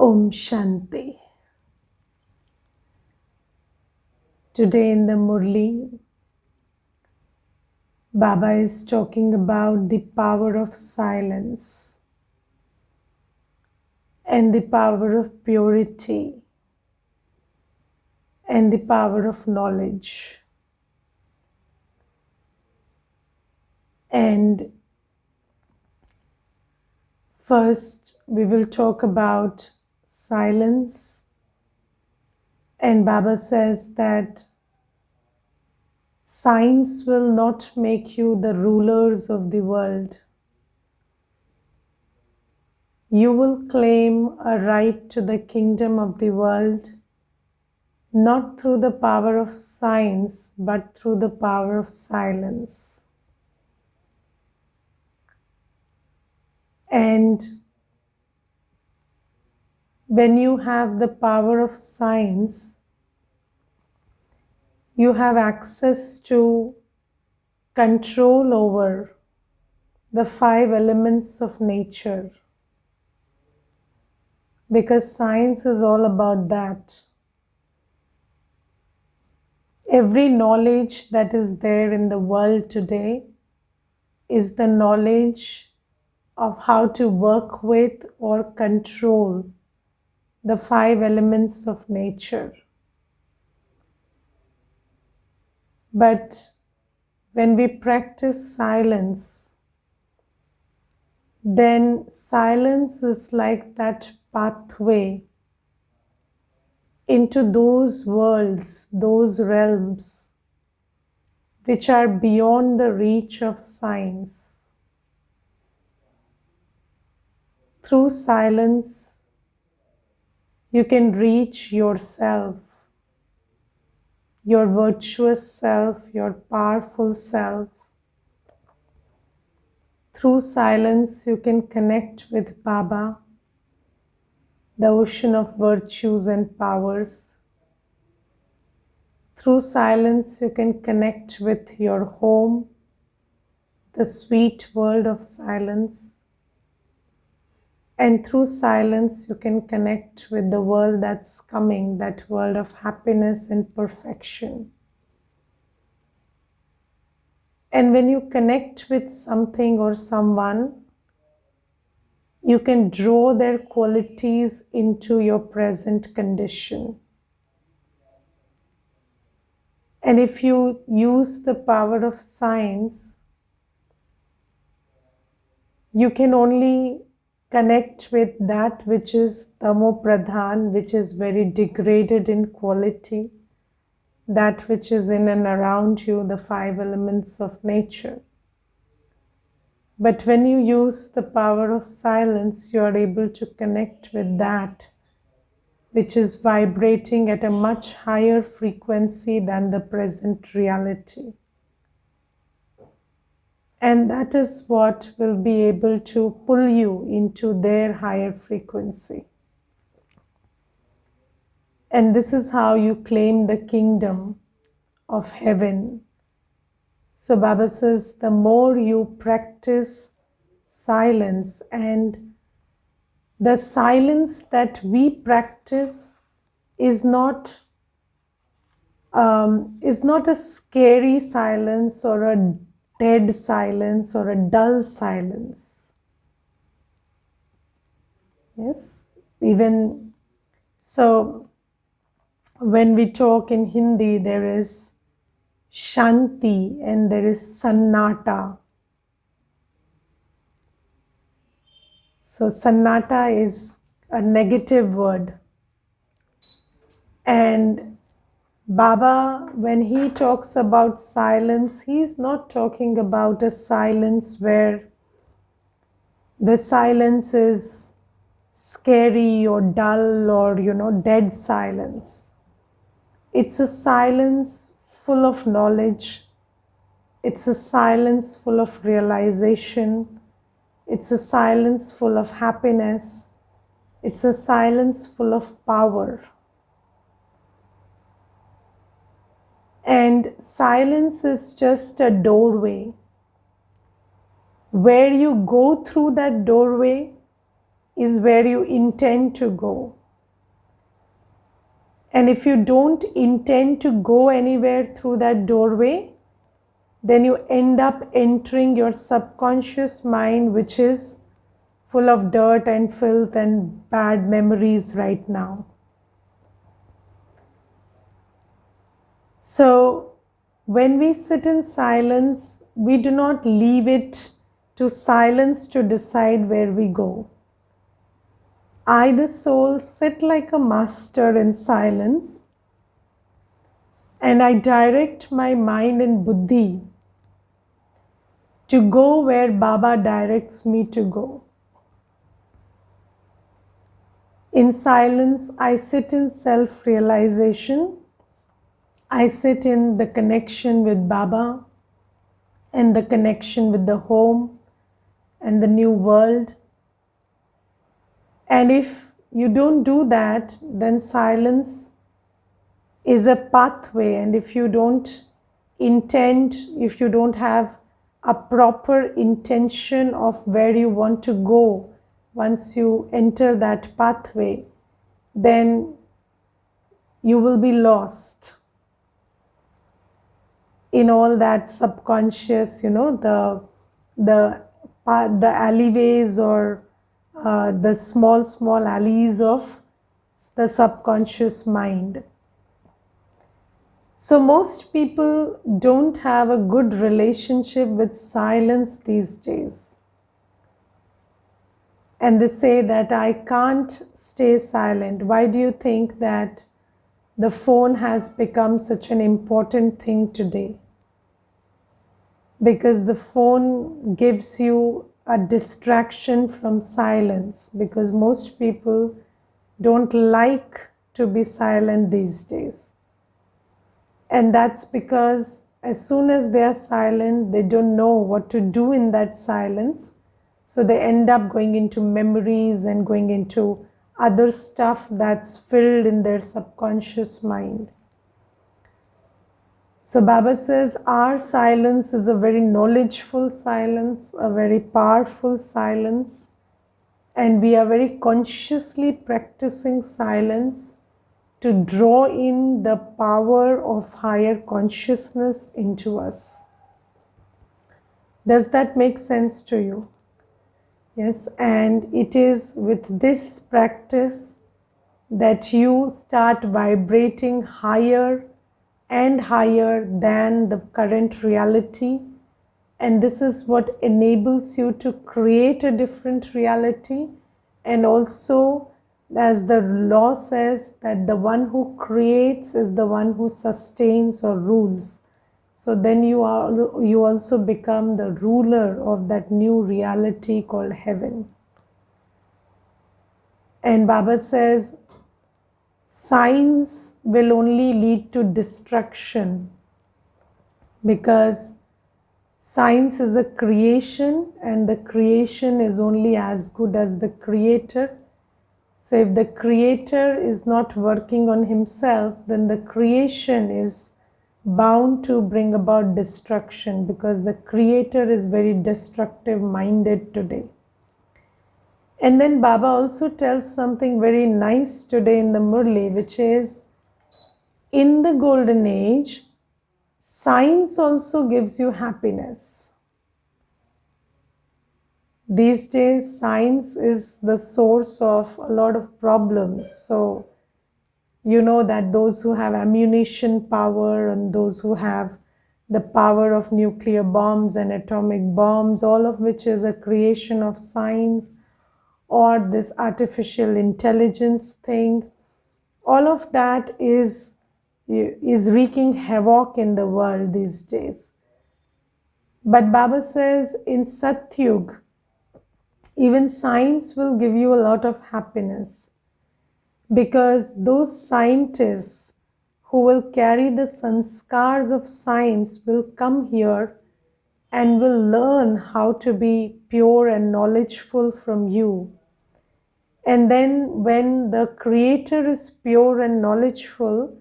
Om Shanti. Today in the Murli, Baba is talking about the power of silence and the power of purity and the power of knowledge. And first, we will talk about silence. And Baba says that science will not make you the rulers of the world. You will claim a right to the kingdom of the world, not through the power of science, but through the power of silence. And when you have the power of science, you have access to control over the 5 elements of nature, because science is all about that. Every knowledge that is there in the world today is the knowledge of how to work with or control the 5 elements of nature. But when we practice silence, then silence is like that pathway into those worlds, those realms, which are beyond the reach of science. Through silence, you can reach yourself, your virtuous self, your powerful self. Through silence, you can connect with Baba, the ocean of virtues and powers. Through silence, you can connect with your home, the sweet world of silence. And through silence, you can connect with the world that's coming, that world of happiness and perfection. And when you connect with something or someone, you can draw their qualities into your present condition. And if you use the power of science, you can only connect with that which is tamo pradhan, which is very degraded in quality, that which is in and around you, the 5 elements of nature. But when you use the power of silence, you are able to connect with that which is vibrating at a much higher frequency than the present reality. And that is what will be able to pull you into their higher frequency. And this is how you claim the kingdom of heaven. So Baba says, the more you practice silence, and the silence that we practice is not a scary silence or a dead silence or a dull silence. Yes, even so, when we talk in Hindi, there is Shanti and there is Sannata. So Sannata is a negative word. And Baba, when he talks about silence, he's not talking about a silence where the silence is scary or dull or, dead silence. It's a silence full of knowledge. It's a silence full of realization. It's a silence full of happiness. It's a silence full of power. And silence is just a doorway. Where you go through that doorway is where you intend to go. And if you don't intend to go anywhere through that doorway, then you end up entering your subconscious mind, which is full of dirt and filth and bad memories right now. So, when we sit in silence, we do not leave it to silence to decide where we go. I, the soul, sit like a master in silence, and I direct my mind and buddhi to go where Baba directs me to go. In silence, I sit in self-realization. I sit in the connection with Baba and the connection with the home and the new world. And if you don't do that, then silence is a pathway. And if you don't intend, if you don't have a proper intention of where you want to go once you enter that pathway, then you will be lost in all that subconscious, the alleyways or the small alleys of the subconscious mind. So most people don't have a good relationship with silence these days. And they say that I can't stay silent. Why do you think that the phone has become such an important thing today? Because the phone gives you a distraction from silence, because most people don't like to be silent these days. And that's because as soon as they are silent, they don't know what to do in that silence. So they end up going into memories and going into other stuff that's filled in their subconscious mind. So Baba says our silence is a very knowledgeful silence, a very powerful silence, and we are very consciously practicing silence to draw in the power of higher consciousness into us. Does that make sense to you? Yes, and it is with this practice that you start vibrating higher and higher than the current reality, and this is what enables you to create a different reality. And also, as the law says, that the one who creates is the one who sustains or rules. So then you also become the ruler of that new reality called heaven. And Baba says science will only lead to destruction, because science is a creation and the creation is only as good as the creator. So if the creator is not working on himself, then the creation is bound to bring about destruction, because the creator is very destructive minded today. And then Baba also tells something very nice today in the Murli, which is, in the golden age, science also gives you happiness. These days, science is the source of a lot of problems. So, you know that those who have ammunition power and those who have the power of nuclear bombs and atomic bombs, all of which is a creation of science, or this artificial intelligence thing, all of that is wreaking havoc in the world these days. But Baba says in Satyug, even science will give you a lot of happiness, because those scientists who will carry the sanskars of science will come here and will learn how to be pure and knowledgeful from you. And then when the creator is pure and knowledgeful,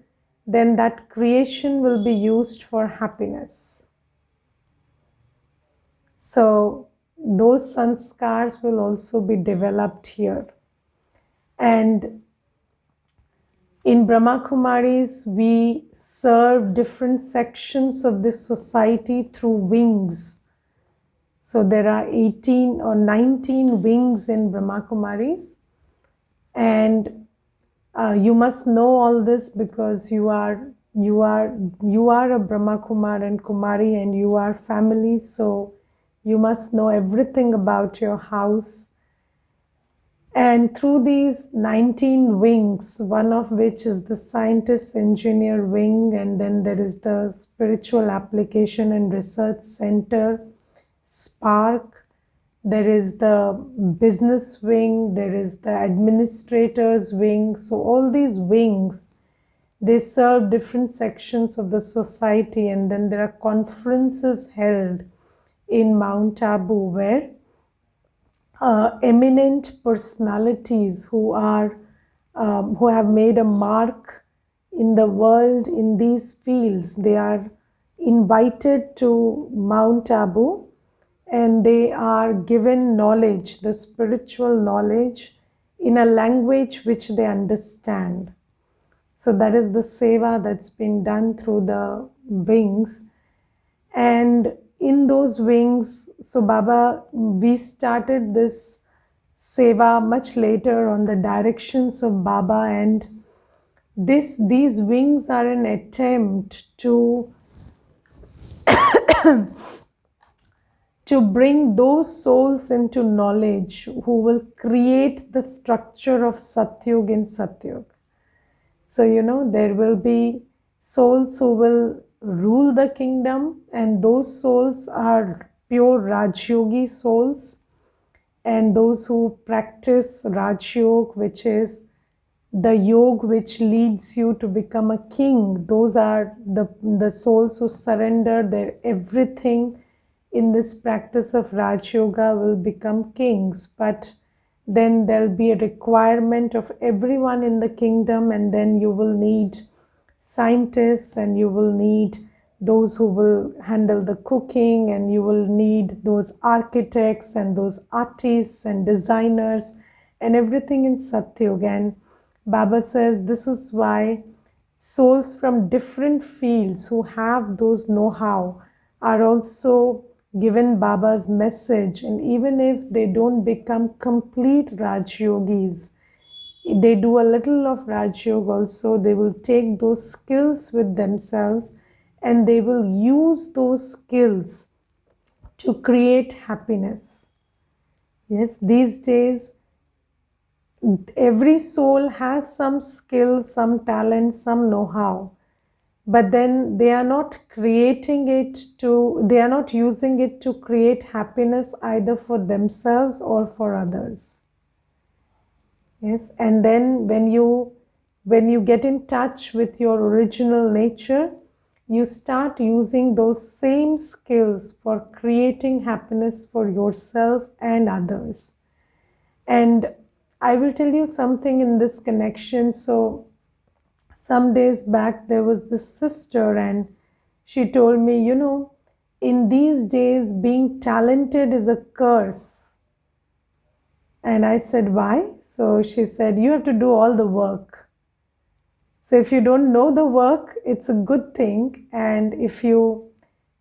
then that creation will be used for happiness. So those sanskars will also be developed here. And in Brahma Kumaris, we serve different sections of this society through wings. So there are 18 or 19 wings in Brahma Kumaris. And you must know all this because you are a Brahma Kumar and Kumari, and you are family. So you must know everything about your house. And through these 19 wings, one of which is the scientist engineer wing, and then there is the spiritual application and research center, Spark. There is the business wing, there is the administrators wing. So all these wings, they serve different sections of the society, and then there are conferences held in Mount Abu where eminent personalities who have made a mark in the world in these fields, they are invited to Mount Abu, and they are given knowledge, the spiritual knowledge, in a language which they understand. So that is the seva that's been done through the wings. And in those wings, so Baba, we started this seva much later on the directions of Baba, and these wings are an attempt to bring those souls into knowledge who will create the structure of Satyug in Satyug. So, there will be souls who will rule the kingdom, and those souls are pure Rajyogi souls. And those who practice Rajyog, which is the yoga which leads you to become a king, those are the souls who surrender their everything in this practice of Raj Yoga will become kings. But then there'll be a requirement of everyone in the kingdom, and then you will need scientists, and you will need those who will handle the cooking, and you will need those architects and those artists and designers and everything in Satyug. And Baba says this is why souls from different fields who have those know-how are also given Baba's message. And even if they don't become complete Raj Yogis, they do a little of Raj Yoga also, they will take those skills with themselves, and they will use those skills to create happiness. Yes, these days, every soul has some skill, some talent, some know-how, but then they are not using it to create happiness either for themselves or for others. Yes, and then when you get in touch with your original nature, you start using those same skills for creating happiness for yourself and others. And I will tell you something in this connection. So some days back, there was this sister, and she told me, in these days, being talented is a curse. And I said, why? So she said, you have to do all the work. So if you don't know the work, it's a good thing. And if you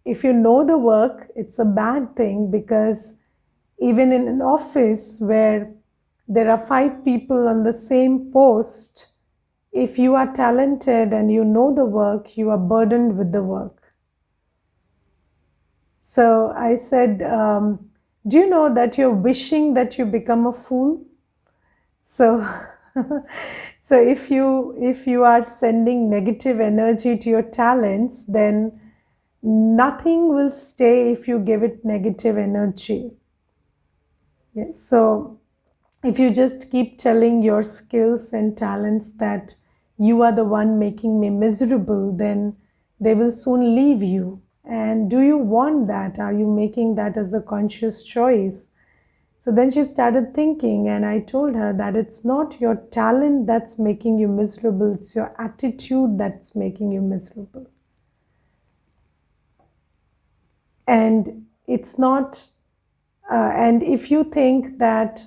know the work, it's a bad thing, because even in an office where there are 5 people on the same post, if you are talented and you know the work, you are burdened with the work. So I said, do you know that you're wishing that you become a fool? So, so if you are sending negative energy to your talents, then nothing will stay if you give it negative energy. Yes. So if you just keep telling your skills and talents that you are the one making me miserable, then they will soon leave you. And do you want that? Are you making that as a conscious choice? So then she started thinking, and I told her that it's not your talent that's making you miserable, it's your attitude that's making you miserable. And it's not, and if you think that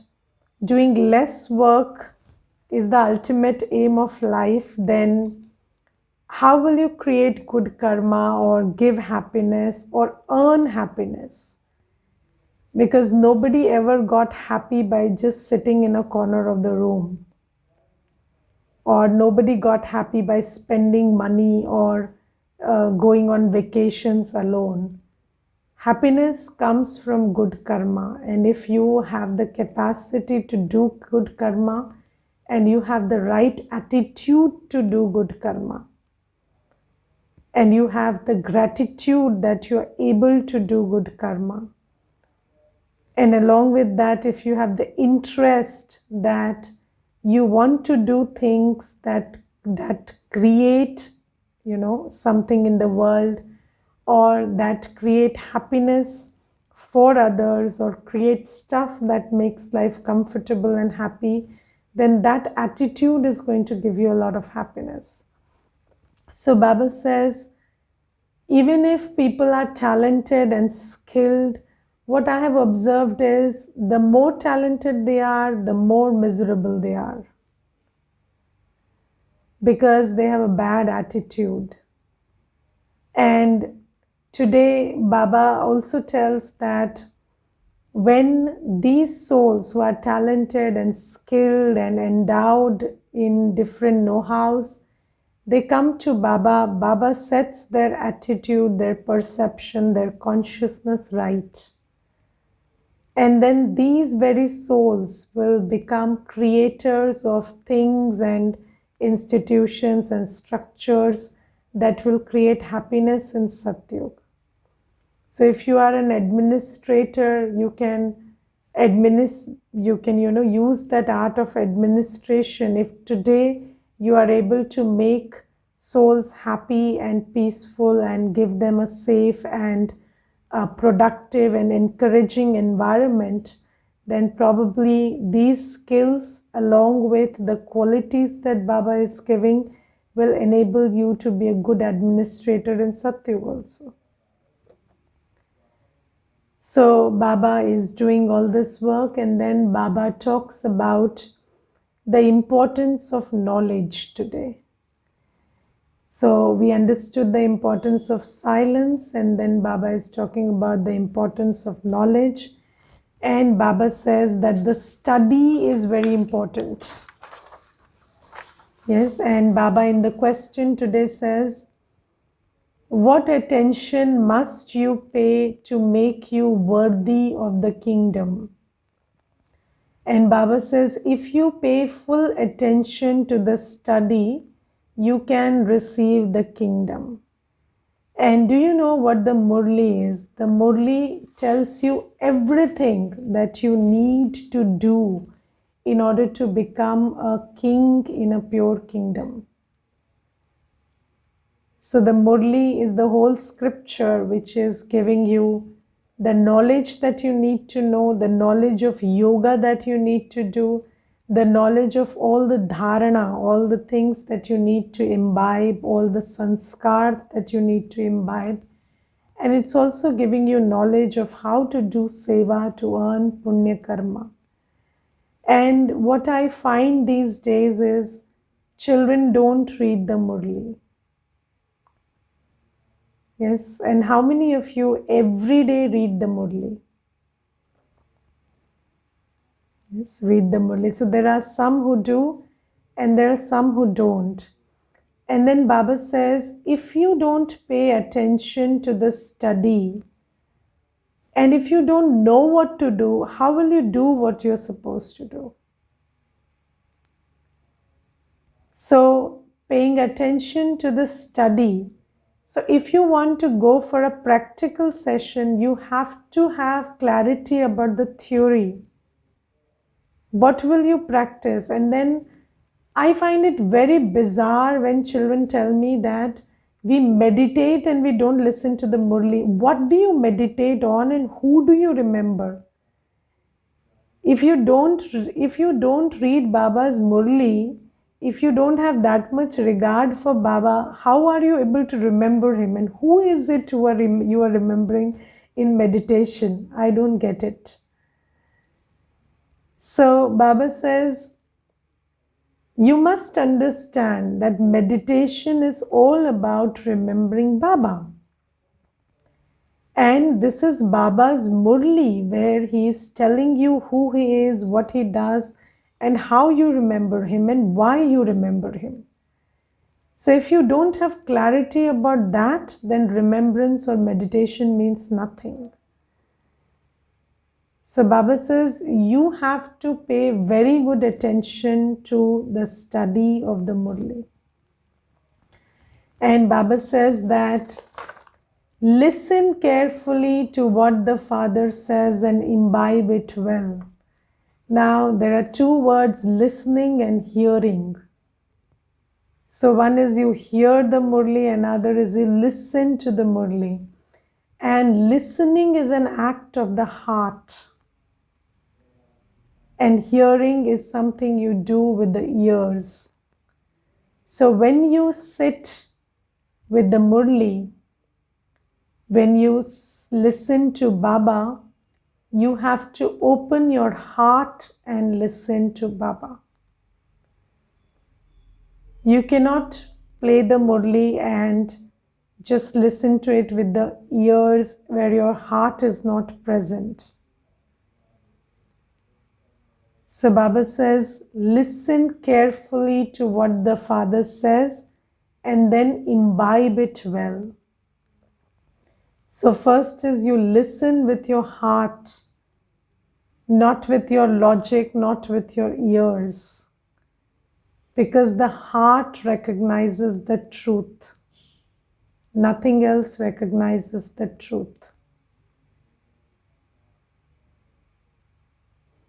doing less work is the ultimate aim of life, then how will you create good karma or give happiness or earn happiness? Because nobody ever got happy by just sitting in a corner of the room, or nobody got happy by spending money or going on vacations alone. Happiness comes from good karma, and if you have the capacity to do good karma and you have the right attitude to do good karma, and you have the gratitude that you are able to do good karma, and along with that, if you have the interest that you want to do things that create, something in the world, or that create happiness for others, or create stuff that makes life comfortable and happy, then that attitude is going to give you a lot of happiness. So Baba says, even if people are talented and skilled, what I have observed is the more talented they are, the more miserable they are, because they have a bad attitude. And today, Baba also tells that when these souls who are talented and skilled and endowed in different know-hows, they come to Baba, Baba sets their attitude, their perception, their consciousness right. And then these very souls will become creators of things and institutions and structures that will create happiness in Satyug. So if you are an administrator, you can use that art of administration. If today you are able to make souls happy and peaceful and give them a safe and productive and encouraging environment, then probably these skills, along with the qualities that Baba is giving, will enable you to be a good administrator in Satyug also. So Baba is doing all this work, and then Baba talks about the importance of knowledge today. So we understood the importance of silence, and then Baba is talking about the importance of knowledge. And Baba says that the study is very important. Yes, and Baba in the question today says, what attention must you pay to make you worthy of the kingdom? And Baba says, if you pay full attention to the study, you can receive the kingdom. And do you know what the Murli is? The Murli tells you everything that you need to do in order to become a king in a pure kingdom. So the Murli is the whole scripture which is giving you the knowledge that you need to know, the knowledge of yoga that you need to do, the knowledge of all the dharana, all the things that you need to imbibe, all the sanskars that you need to imbibe. And it's also giving you knowledge of how to do seva to earn punya karma. And what I find these days is children don't read the Murli. Yes, and how many of you every day read the Murli? Yes, read the Murli. So there are some who do, and there are some who don't. And then Baba says, if you don't pay attention to the study, and if you don't know what to do, how will you do what you're supposed to do? So paying attention to the study. So if you want to go for a practical session, you have to have clarity about the theory. What will you practice? And then I find it very bizarre when children tell me that we meditate and we don't listen to the Murli. What do you meditate on and who do you remember? If you don't read Baba's Murli, if you don't have that much regard for Baba, how are you able to remember him? And who is it you are remembering in meditation? I don't get it. So Baba says, You must understand that meditation is all about remembering Baba. And this is Baba's Murli, where he is telling you who he is, what he does, and how you remember him and why you remember him. So, if you don't have clarity about that, then remembrance or meditation means nothing. So, Baba says you have to pay very good attention to the study of the Murli. And Baba says that listen carefully to what the Father says and imbibe it well. Now, there are two words, listening and hearing. So, one is you hear the Murli, another is you listen to the Murli. And listening is an act of the heart. And hearing is something you do with the ears. So, when you sit with the Murli, when you listen to Baba, you have to open your heart and listen to Baba. You cannot play the Murli and just listen to it with the ears where your heart is not present. So Baba says, listen carefully to what the Father says and then imbibe it well. So first is you listen with your heart, not with your logic, not with your ears. Because the heart recognizes the truth. Nothing else recognizes the truth.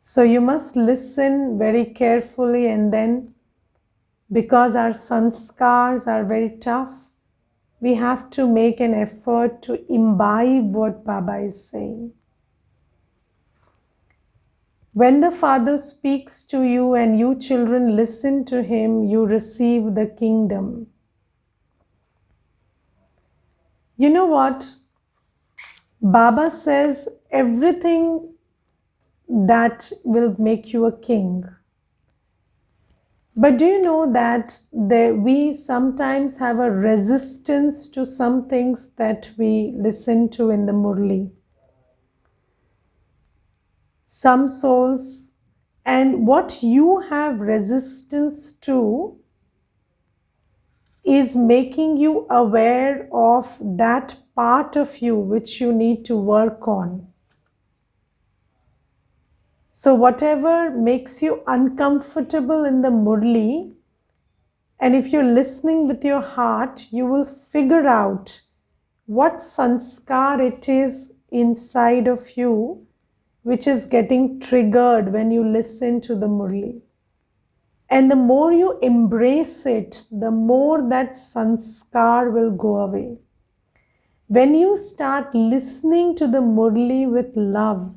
So you must listen very carefully, and then, because our sanskars are very tough, we have to make an effort to imbibe what Baba is saying. When the Father speaks to you and you children listen to him, you receive the kingdom. You know what? Baba says everything that will make you a king. But do you know that we sometimes have a resistance to some things that we listen to in the Murli? Some souls, and what you have resistance to is making you aware of that part of you which you need to work on. So whatever makes you uncomfortable in the Murli, and if you're listening with your heart, you will figure out what sanskar it is inside of you which is getting triggered when you listen to the Murli. And the more you embrace it, the more that sanskar will go away. When you start listening to the Murli with love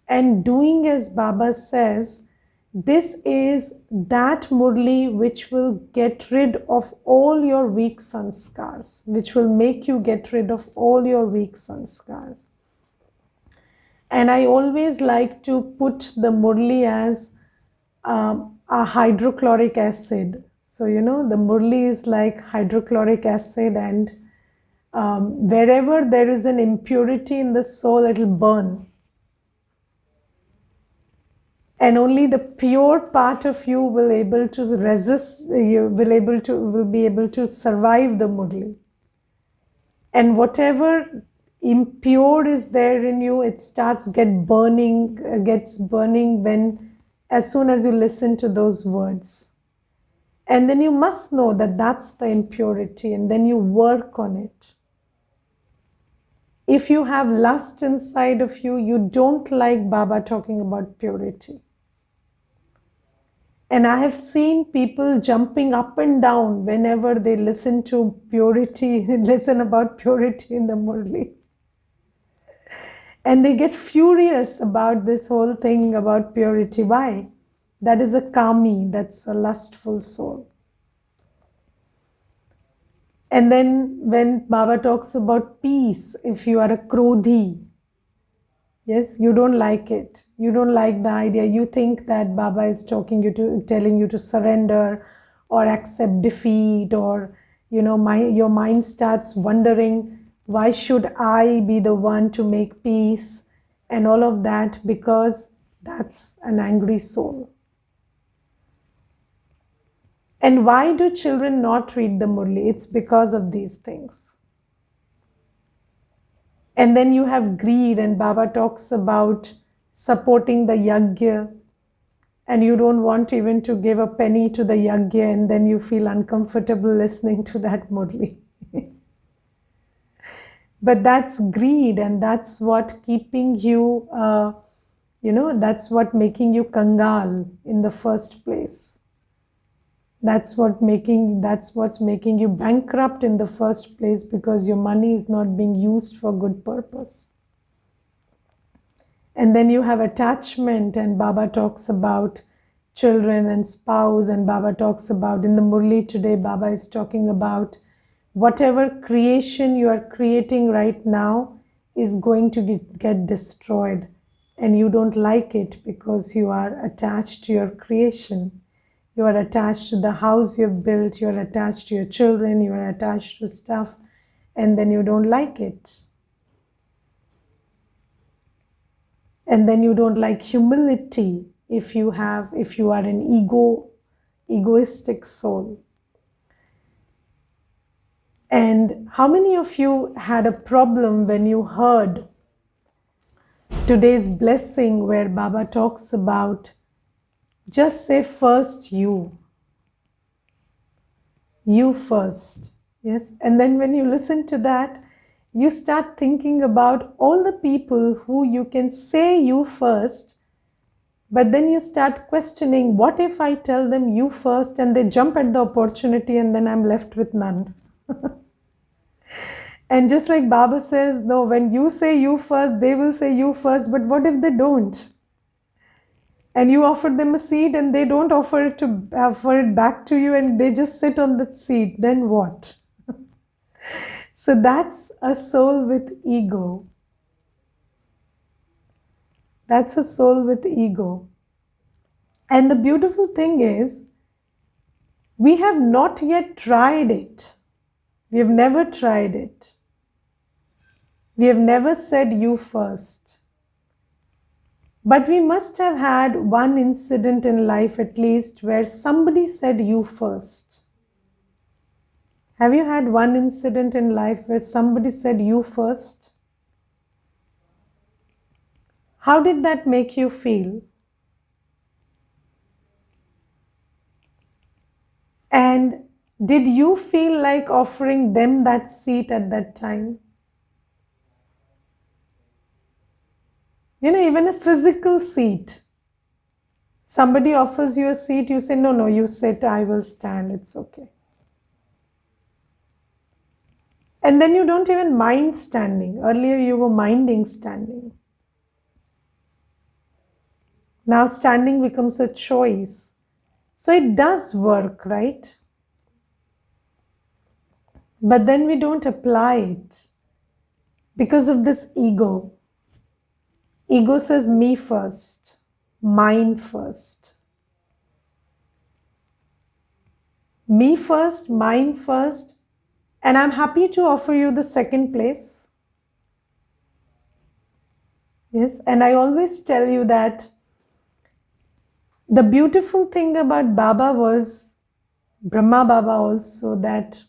and doing as Baba says, this is that Murli which will get rid of all your weak sanskars, which will make you get rid of all your weak sanskars. And I always like to put the Murli as a hydrochloric acid. So, you know, the Murli is like hydrochloric acid, and wherever there is an impurity in the soul, it will burn. And only the pure part of you will able to resist, you will be able to survive the Murli. And whatever impure is there in you, it gets burning when, as soon as you listen to those words. And then you must know that that's the impurity, and then you work on it. If you have lust inside of you, you don't like Baba talking about purity. And I have seen people jumping up and down whenever they listen to purity, listen about purity in the Murli. And they get furious about this whole thing about purity. Why? That is a kami, that's a lustful soul. And then when Baba talks about peace, if you are a krodhi, Yes, you don't like it. You don't like the idea. You think that Baba is telling you to surrender or accept defeat, or your mind starts wondering, why should I be the one to make peace and all of that, because that's an angry soul. And why do children not read the Murli? It's because of these things. And then you have greed, and Baba talks about supporting the yajna, and you don't want even to give a penny to the yajna, and then you feel uncomfortable listening to that Murli. But that's greed, and that's what keeping you, that's what making you kangal in the first place. That's what's making you bankrupt in the first place, because your money is not being used for good purpose. And then you have attachment, and Baba talks about children and spouse, and Baba talks about, in the Murli today, Baba is talking about whatever creation you are creating right now is going to get destroyed, and you don't like it because you are attached to your creation. You are attached to the house you've built, you are attached to your children, you are attached to stuff, and then you don't like it. And then you don't like humility if you are an egoistic soul. And how many of you had a problem when you heard today's blessing, where Baba talks about just say first you first? Yes. And then when you listen to that, you start thinking about all the people who you can say you first, but then you start questioning, what if I tell them you first and they jump at the opportunity, and then I'm left with none? And just like Baba says, no, when you say you first, they will say you first, but what if they don't? And you offer them a seat and they don't offer it back to you, and they just sit on that seat, then what? So that's a soul with ego. That's a soul with ego. And the beautiful thing is, we have not yet tried it. We have never tried it. We have never said you first. But we must have had one incident in life at least where somebody said you first. Have you had one incident in life where somebody said you first? How did that make you feel? And did you feel like offering them that seat at that time? Even a physical seat. Somebody offers you a seat, you say, no, no, you sit, I will stand, it's okay. And then you don't even mind standing. Earlier you were minding standing. Now standing becomes a choice. So it does work, right? But then we don't apply it because of this ego. Ego says me first, mine first. Me first, mine first, and I'm happy to offer you the second place. Yes, and I always tell you that the beautiful thing about Baba was, Brahma Baba also, that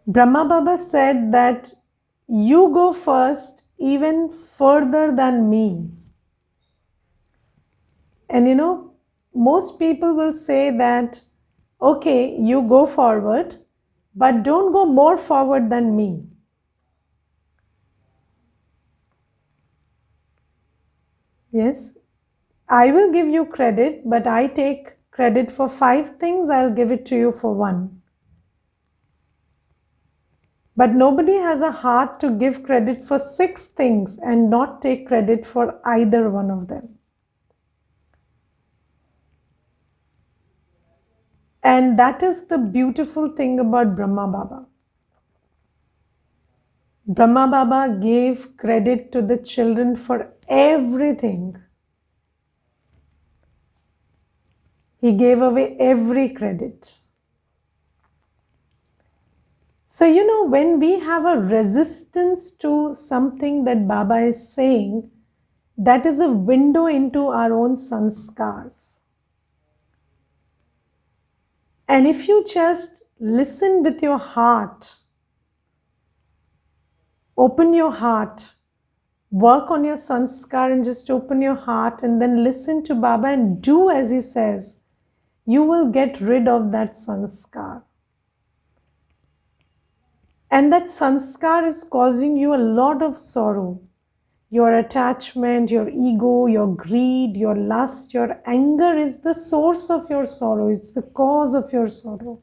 Brahma Baba said that you go first even further than me. And most people will say that, okay, you go forward, but don't go more forward than me. Yes, I will give you credit, but I take credit for 5 things, I'll give it to you for 1. But nobody has a heart to give credit for 6 things and not take credit for either one of them. And that is the beautiful thing about Brahma Baba. Brahma Baba gave credit to the children for everything. He gave away every credit. So, when we have a resistance to something that Baba is saying, that is a window into our own sanskars. And if you just listen with your heart, open your heart, work on your sanskar and just open your heart and then listen to Baba and do as he says, you will get rid of that sanskar. And that sanskar is causing you a lot of sorrow. Your attachment, your ego, your greed, your lust, your anger is the source of your sorrow. It's the cause of your sorrow.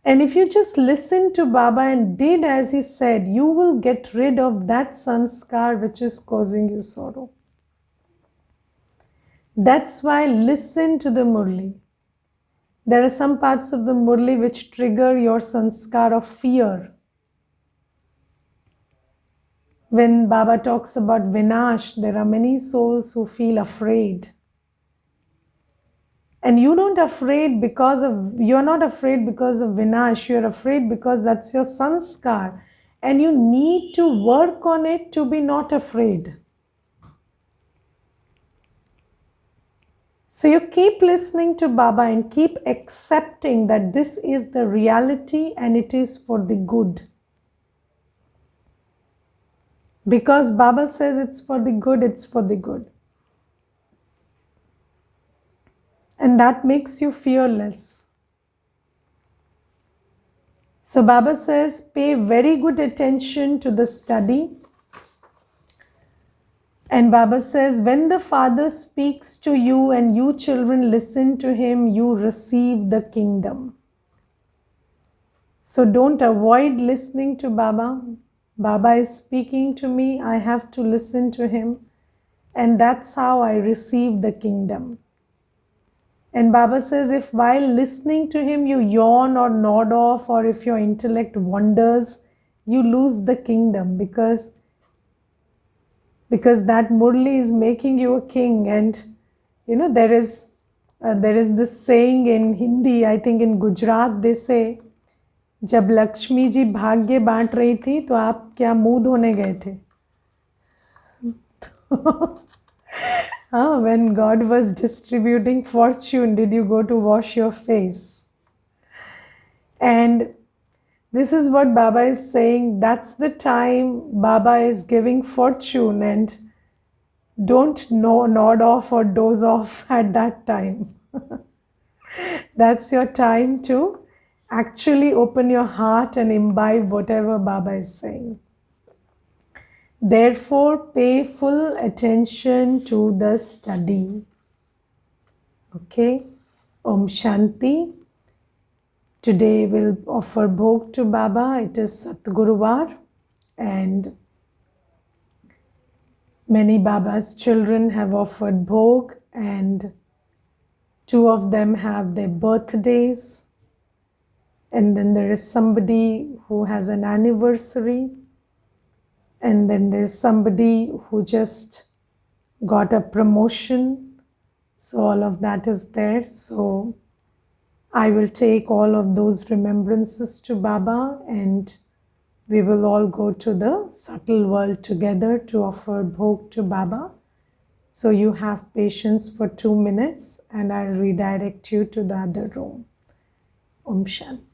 And if you just listen to Baba and did as he said, you will get rid of that sanskar which is causing you sorrow. That's why listen to the Murli. There are some parts of the Murli which trigger your sanskar of fear. When Baba talks about Vinash, there are many souls who feel afraid. And you're not afraid because of Vinash, you're afraid because that's your sanskar. And you need to work on it to be not afraid. So you keep listening to Baba and keep accepting that this is the reality and it is for the good. Because Baba says it's for the good, it's for the good. And that makes you fearless. So Baba says, pay very good attention to the study. And Baba says, when the Father speaks to you and you children listen to him, you receive the kingdom. So don't avoid listening to Baba. Baba is speaking to me, I have to listen to him. And that's how I receive the kingdom. And Baba says, if while listening to him you yawn or nod off, or if your intellect wanders, you lose the kingdom because that Murli is making you a king. And there is this saying in Hindi, I think in Gujarat they say, जब लक्ष्मी जी भाग्य बांट रही थी तो आप क्या मुंह धोने गए थे? When God was distributing fortune, did you go to wash your face? And this is what Baba is saying. That's the time Baba is giving fortune, and don't nod off or doze off at that time. That's your time to actually open your heart and imbibe whatever Baba is saying. Therefore, pay full attention to the study. Okay? Om Shanti. Today we'll offer bhog to Baba. It is Satguruvar, and many Baba's children have offered bhog, and 2 of them have their birthdays. And then there is somebody who has an anniversary. And then there's somebody who just got a promotion. So all of that is there. So I will take all of those remembrances to Baba, and we will all go to the subtle world together to offer bhog to Baba. So you have patience for 2 minutes and I'll redirect you to the other room. Om Shanti.